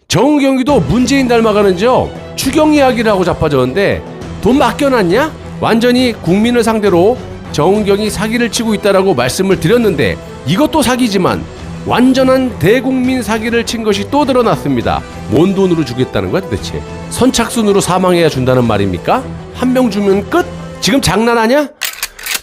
정은경기도 문재인 닮아가는지요. 추경 이야기를 자빠졌는데 돈 맡겨놨냐? 완전히 국민을 상대로 정은경이 사기를 치고 있다라고 말씀을 드렸는데 이것도 사기지만 완전한 대국민 사기를 친 것이 또 드러났습니다. 뭔 돈으로 주겠다는 거야 도대체? 선착순으로 사망해야 준다는 말입니까? 한 명 주면 끝? 지금 장난하냐?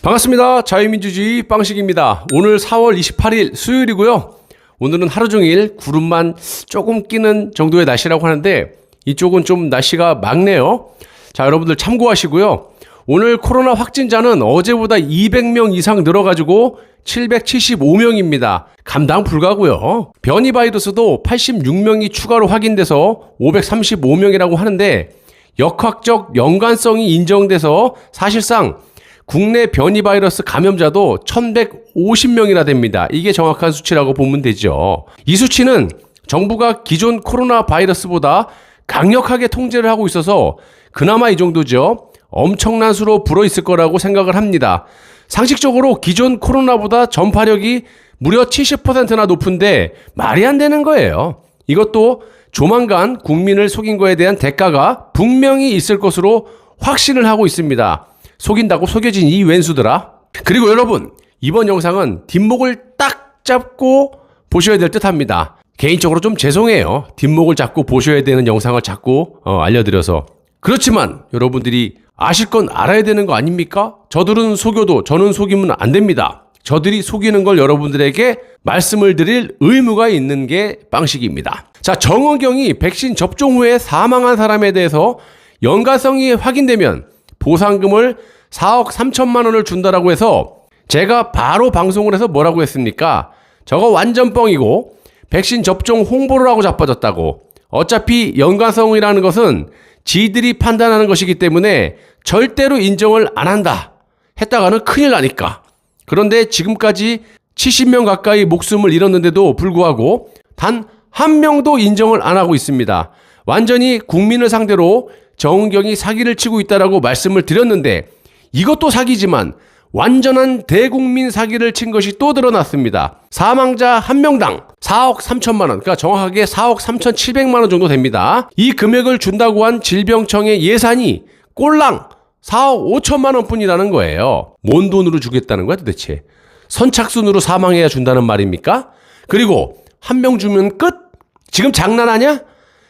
반갑습니다. 자유민주주의 빵식입니다. 오늘 4월 28일 수요일이고요. 오늘은 하루 종일 구름만 조금 끼는 정도의 날씨라고 하는데 이쪽은 좀 날씨가 맑네요. 자, 여러분들 참고하시고요. 오늘 코로나 확진자는 어제보다 200명 이상 늘어가지고 775명입니다. 감당 불가고요. 변이 바이러스도 86명이 추가로 확인돼서 535명이라고 하는데 역학적 연관성이 인정돼서 사실상 국내 변이 바이러스 감염자도 1150명이나 됩니다. 이게 정확한 수치라고 보면 되죠. 이 수치는 정부가 기존 코로나 바이러스보다 강력하게 통제를 하고 있어서 그나마 이 정도죠. 엄청난 수로 불어있을 거라고 생각을 합니다. 상식적으로 기존 코로나보다 전파력이 무려 70%나 높은데 말이 안 되는 거예요. 이것도 조만간 국민을 속인 거에 대한 대가가 분명히 있을 것으로 확신을 하고 있습니다. 속인다고 속여진 이 왼수들아. 그리고 여러분, 이번 영상은 뒷목을 딱 잡고 보셔야 될 듯 합니다. 개인적으로 좀 죄송해요. 뒷목을 잡고 보셔야 되는 영상을 자꾸 알려드려서. 그렇지만 여러분들이 아실 건 알아야 되는 거 아닙니까? 저들은 속여도 저는 속이면 안 됩니다. 저들이 속이는 걸 여러분들에게 말씀을 드릴 의무가 있는 게 빵식입니다. 자, 정은경이 백신 접종 후에 사망한 사람에 대해서 연관성이 확인되면 보상금을 4억 3천만 원을 준다라고 해서 제가 바로 방송을 해서 뭐라고 했습니까? 저거 완전 뻥이고 백신 접종 홍보를 하고 자빠졌다고. 어차피 연관성이라는 것은 지들이 판단하는 것이기 때문에 절대로 인정을 안 한다 했다가는 큰일 나니까. 그런데 지금까지 70명 가까이 목숨을 잃었는데도 불구하고 단 한 명도 인정을 안 하고 있습니다. 완전히 국민을 상대로 정은경이 사기를 치고 있다라고 말씀을 드렸는데 이것도 사기지만 완전한 대국민 사기를 친 것이 또 드러났습니다. 사망자 한 명당 4억 3천만 원, 그러니까 정확하게 4억 3,700만 원 정도 됩니다. 이 금액을 준다고 한 질병청의 예산이 꼴랑 4억 5천만 원 뿐이라는 거예요. 뭔 돈으로 주겠다는 거야 도대체? 선착순으로 사망해야 준다는 말입니까? 그리고 한 명 주면 끝? 지금 장난하냐?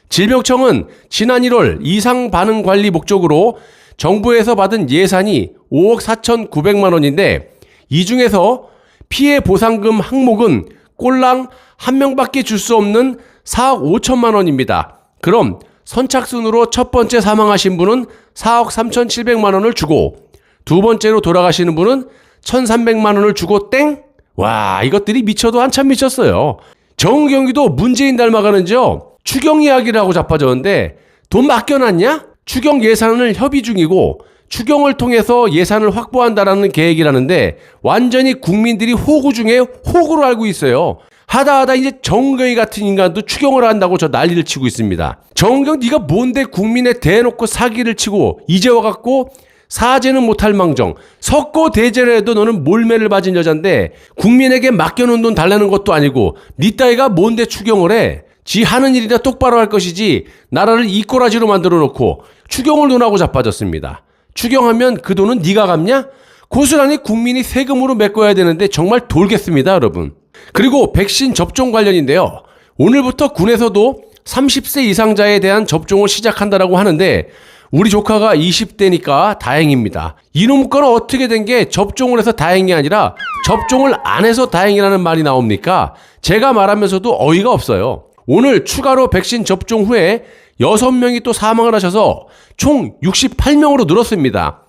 질병청은 지난 1월 이상 반응 관리 목적으로 정부에서 받은 예산이 5억 4,900만 원인데 이 중에서 피해 보상금 항목은 꼴랑 한 명밖에 줄 수 없는 4억 5천만 원입니다. 그럼 선착순으로 첫 번째 사망하신 분은 4억 3,700만 원을 주고 두 번째로 돌아가시는 분은 1,300만 원을 주고 땡? 와, 이것들이 미쳐도 한참 미쳤어요. 정은경기도 문재인 닮아가는지요. 추경 이야기를 자빠졌는데 돈 맡겨놨냐? 추경 예산을 협의 중이고 추경을 통해서 예산을 확보한다라는 계획이라는데 완전히 국민들이 호구 중에 호구로 알고 있어요. 하다 이제 정은경이 같은 인간도 추경을 한다고 저 난리를 치고 있습니다. 정은경 네가 뭔데 국민에 대놓고 사기를 치고 이제 와갖고 사죄는 못할 망정 석고 대죄를 해도 너는 몰매를 맞은 여잔데 국민에게 맡겨놓은 돈 달라는 것도 아니고 네 따위가 뭔데 추경을 해. 지 하는 일이나 똑바로 할 것이지 나라를 이 꼬라지로 만들어 놓고 추경을 논하고 자빠졌습니다. 추경하면 그 돈은 네가 갚냐? 고스란히 국민이 세금으로 메꿔야 되는데 정말 돌겠습니다, 여러분. 그리고 백신 접종 관련인데요. 오늘부터 군에서도 30세 이상자에 대한 접종을 시작한다라고 하는데 우리 조카가 20대니까 다행입니다. 이놈 거는 어떻게 된 게 접종을 해서 다행이 아니라 접종을 안 해서 다행이라는 말이 나옵니까? 제가 말하면서도 어이가 없어요. 오늘 추가로 백신 접종 후에 6명이 또 사망을 하셔서 총 68명으로 늘었습니다.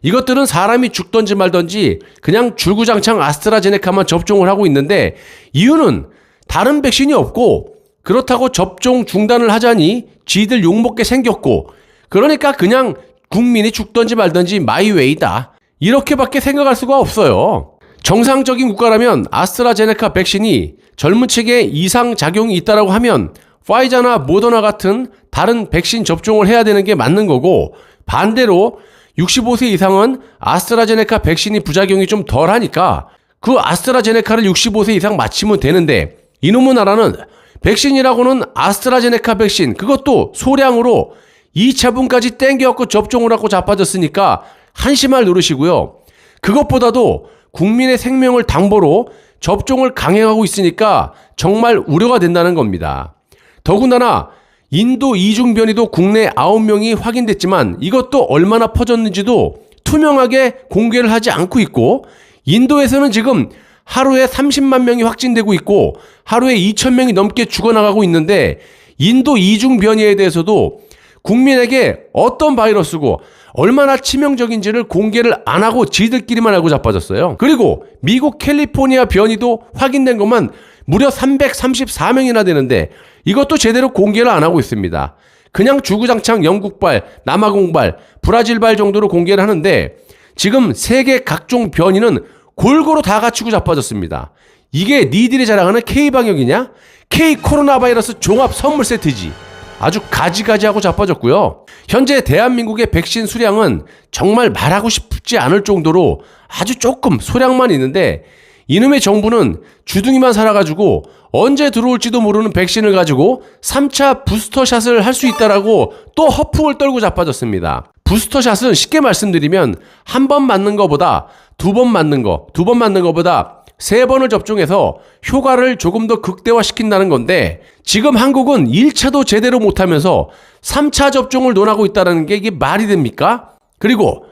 이것들은 사람이 죽던지 말던지 그냥 줄구장창 아스트라제네카만 접종을 하고 있는데 이유는 다른 백신이 없고 그렇다고 접종 중단을 하자니 지들 욕먹게 생겼고 그러니까 그냥 국민이 죽든지 말든지 마이웨이다. 이렇게밖에 생각할 수가 없어요. 정상적인 국가라면 아스트라제네카 백신이 젊은 층에 이상작용이 있다고 하면 파이자나 모더나 같은 다른 백신 접종을 해야 되는 게 맞는 거고 반대로 65세 이상은 아스트라제네카 백신이 부작용이 좀 덜하니까 그 아스트라제네카를 65세 이상 맞히면 되는데 이놈의 나라는 백신이라고는 아스트라제네카 백신 그것도 소량으로 2차분까지 땡겨갖고 접종을 하고 자빠졌으니까 한심할 노릇이고요. 그것보다도 국민의 생명을 담보로 접종을 강행하고 있으니까 정말 우려가 된다는 겁니다. 더군다나 인도 이중변이도 국내 9명이 확인됐지만 이것도 얼마나 퍼졌는지도 투명하게 공개를 하지 않고 있고 인도에서는 지금 하루에 30만 명이 확진되고 있고 하루에 2,000명이 넘게 죽어나가고 있는데 인도 이중변이에 대해서도 국민에게 어떤 바이러스고 얼마나 치명적인지를 공개를 안 하고 지들끼리만 알고 자빠졌어요. 그리고 미국 캘리포니아 변이도 확인된 것만 무려 334명이나 되는데 이것도 제대로 공개를 안 하고 있습니다. 그냥 주구장창 영국발, 남아공발, 브라질발 정도로 공개를 하는데 지금 세계 각종 변이는 골고루 다 갖추고 자빠졌습니다. 이게 니들이 자랑하는 K방역이냐? K코로나 바이러스 종합 선물 세트지. 아주 가지가지하고 자빠졌고요. 현재 대한민국의 백신 수량은 정말 말하고 싶지 않을 정도로 아주 조금 소량만 있는데 이놈의 정부는 주둥이만 살아가지고 언제 들어올지도 모르는 백신을 가지고 3차 부스터샷을 할 수 있다라고 또 허풍을 떨고 자빠졌습니다. 부스터샷은 쉽게 말씀드리면 한 번 맞는 것보다 두 번 맞는 것보다 3번을 접종해서 효과를 조금 더 극대화시킨다는 건데 지금 한국은 1차도 제대로 못하면서 3차 접종을 논하고 있다는 게 이게 말이 됩니까? 그리고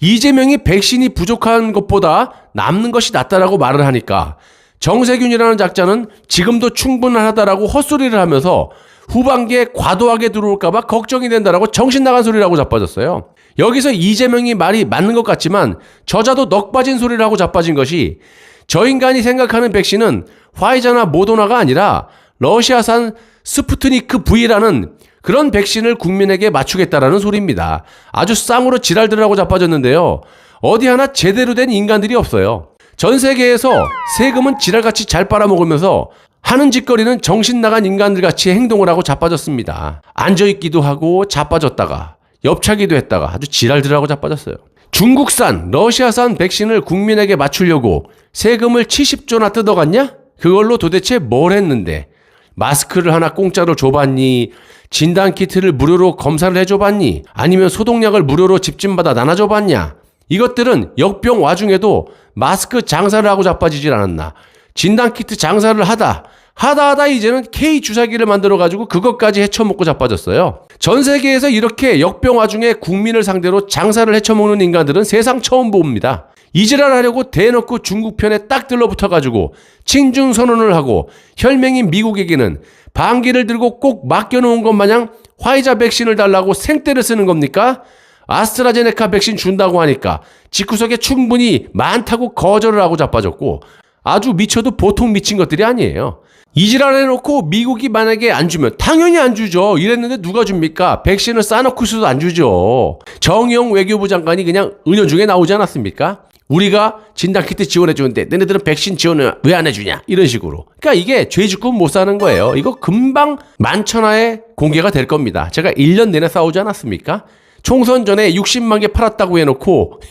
이재명이 백신이 부족한 것보다 남는 것이 낫다라고 말을 하니까 정세균이라는 작자는 지금도 충분하다라고 헛소리를 하면서 후반기에 과도하게 들어올까봐 걱정이 된다라고 정신 나간 소리라고 자빠졌어요. 여기서 이재명이 말이 맞는 것 같지만 저자도 넋 빠진 소리를 하고 자빠진 것이 저 인간이 생각하는 백신은 화이자나 모더나가 아니라 러시아산 스푸트니크 V라는 그런 백신을 국민에게 맞추겠다라는 소리입니다. 아주 쌍으로 지랄들하고 자빠졌는데요. 어디 하나 제대로 된 인간들이 없어요. 전 세계에서 세금은 지랄같이 잘 빨아먹으면서 하는 짓거리는 정신 나간 인간들같이 행동을 하고 자빠졌습니다. 앉아있기도 하고 자빠졌다가 옆차기도 했다가 아주 지랄들하고 자빠졌어요. 중국산, 러시아산 백신을 국민에게 맞추려고 세금을 70조나 뜯어갔냐? 그걸로 도대체 뭘 했는데? 마스크를 하나 공짜로 줘봤니? 진단키트를 무료로 검사를 해줘봤니? 아니면 소독약을 무료로 집집마다 나눠줘봤냐? 이것들은 역병 와중에도 마스크 장사를 하고 자빠지질 않았나? 진단키트 장사를 하다 이제는 K주사기를 만들어가지고 그것까지 헤쳐먹고 자빠졌어요. 전 세계에서 이렇게 역병 와중에 국민을 상대로 장사를 헤쳐먹는 인간들은 세상 처음 봅니다. 이지랄 하려고 대놓고 중국 편에 딱 들러붙어가지고 친중선언을 하고 혈맹인 미국에게는 방귀를 들고 꼭 맡겨놓은 것 마냥 화이자 백신을 달라고 생떼를 쓰는 겁니까? 아스트라제네카 백신 준다고 하니까 집구석에 충분히 많다고 거절을 하고 자빠졌고 아주 미쳐도 보통 미친 것들이 아니에요. 이지랄 해놓고 미국이 만약에 안 주면 당연히 안 주죠. 이랬는데 누가 줍니까? 백신을 싸놓고 있어도 안 주죠. 정의용 외교부 장관이 그냥 은연중에 나오지 않았습니까? 우리가 진단키트 지원해주는데 너네들은 백신 지원을 왜 안 해주냐 이런 식으로. 그러니까 이게 죄 짓고 못 사는 거예요. 이거 금방 만천하에 공개가 될 겁니다. 제가 1년 내내 싸우지 않았습니까? 총선 전에 60만 개 팔았다고 해놓고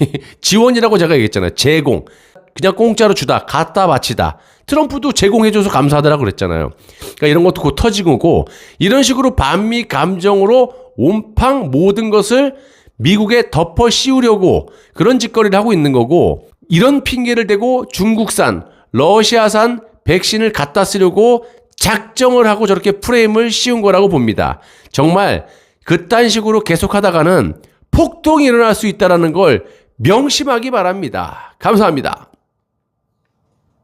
지원이라고 제가 얘기했잖아요. 제공. 그냥 공짜로 주다 갖다 바치다. 트럼프도 제공해줘서 감사하다라고 그랬잖아요. 그러니까 이런 것도 곧 터지고 오고 이런 식으로 반미 감정으로 온팡 모든 것을 미국에 덮어 씌우려고 그런 짓거리를 하고 있는 거고 이런 핑계를 대고 중국산, 러시아산 백신을 갖다 쓰려고 작정을 하고 저렇게 프레임을 씌운 거라고 봅니다. 정말 그딴 식으로 계속하다가는 폭동이 일어날 수 있다는 걸 명심하기 바랍니다. 감사합니다.